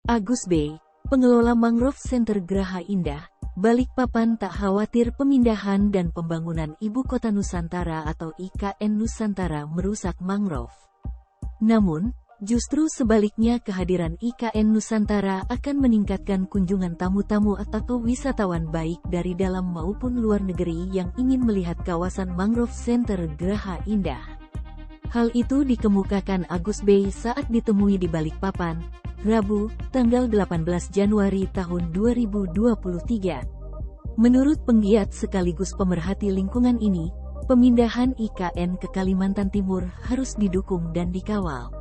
Agus B., pengelola Mangrove Center Geraha Indah, Balikpapan tak khawatir pemindahan dan pembangunan Ibu Kota Nusantara atau IKN Nusantara merusak mangrove. Namun, justru sebaliknya kehadiran IKN Nusantara akan meningkatkan kunjungan tamu-tamu atau wisatawan baik dari dalam maupun luar negeri yang ingin melihat kawasan Mangrove Center Geraha Indah. Hal itu dikemukakan Agus B. saat ditemui di Balikpapan, Rabu, tanggal 18 Januari tahun 2023. Menurut penggiat sekaligus pemerhati lingkungan ini, pemindahan IKN ke Kalimantan Timur harus didukung dan dikawal.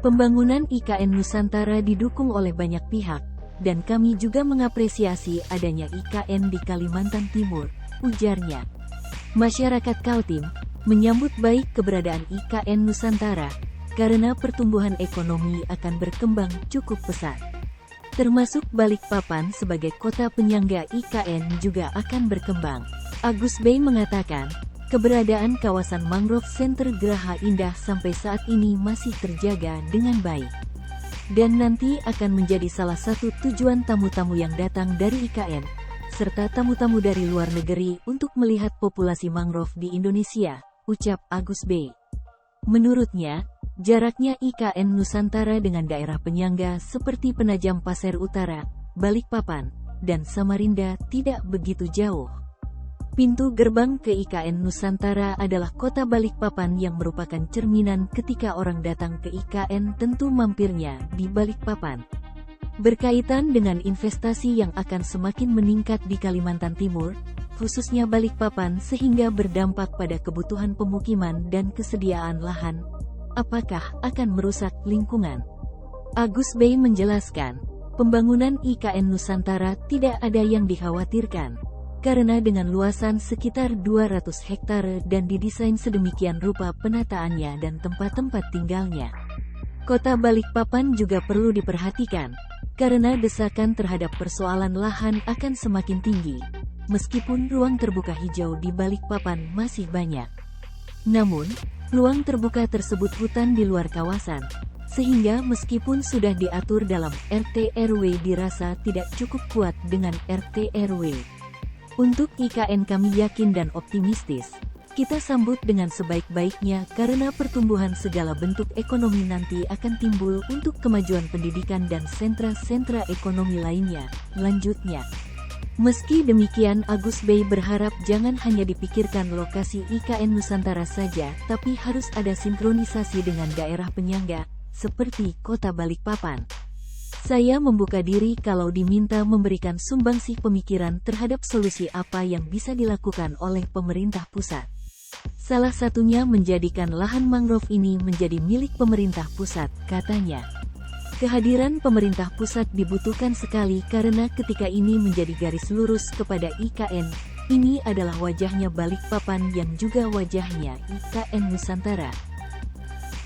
Pembangunan IKN Nusantara didukung oleh banyak pihak, dan kami juga mengapresiasi adanya IKN di Kalimantan Timur, ujarnya. Masyarakat Kaltim menyambut baik keberadaan IKN Nusantara, karena pertumbuhan ekonomi akan berkembang cukup pesat. Termasuk Balikpapan sebagai kota penyangga IKN juga akan berkembang. Agus B. mengatakan, keberadaan kawasan Mangrove Center Geraha Indah sampai saat ini masih terjaga dengan baik. Dan nanti akan menjadi salah satu tujuan tamu-tamu yang datang dari IKN, serta tamu-tamu dari luar negeri untuk melihat populasi mangrove di Indonesia, ucap Agus B. Menurutnya, jaraknya IKN Nusantara dengan daerah penyangga seperti Penajam Pasir Utara, Balikpapan, dan Samarinda tidak begitu jauh. Pintu gerbang ke IKN Nusantara adalah kota Balikpapan yang merupakan cerminan ketika orang datang ke IKN tentu mampirnya di Balikpapan. Berkaitan dengan investasi yang akan semakin meningkat di Kalimantan Timur, khususnya Balikpapan sehingga berdampak pada kebutuhan pemukiman dan kesediaan lahan, apakah akan merusak lingkungan? Agus B. menjelaskan, pembangunan IKN Nusantara tidak ada yang dikhawatirkan, karena dengan luasan sekitar 200 hektare dan didesain sedemikian rupa penataannya dan tempat-tempat tinggalnya. Kota Balikpapan juga perlu diperhatikan, karena desakan terhadap persoalan lahan akan semakin tinggi, meskipun ruang terbuka hijau di Balikpapan masih banyak. Namun, ruang terbuka tersebut hutan di luar kawasan, sehingga meskipun sudah diatur dalam RT RW dirasa tidak cukup kuat dengan RT RW. Untuk IKN kami yakin dan optimistis, kita sambut dengan sebaik-baiknya karena pertumbuhan segala bentuk ekonomi nanti akan timbul untuk kemajuan pendidikan dan sentra-sentra ekonomi lainnya, lanjutnya. Meski demikian Agus B. berharap jangan hanya dipikirkan lokasi IKN Nusantara saja, tapi harus ada sinkronisasi dengan daerah penyangga, seperti kota Balikpapan. Saya membuka diri kalau diminta memberikan sumbangsih pemikiran terhadap solusi apa yang bisa dilakukan oleh pemerintah pusat. Salah satunya menjadikan lahan mangrove ini menjadi milik pemerintah pusat, katanya. Kehadiran pemerintah pusat dibutuhkan sekali karena ketika ini menjadi garis lurus kepada IKN, ini adalah wajahnya Balikpapan yang juga wajahnya IKN Nusantara.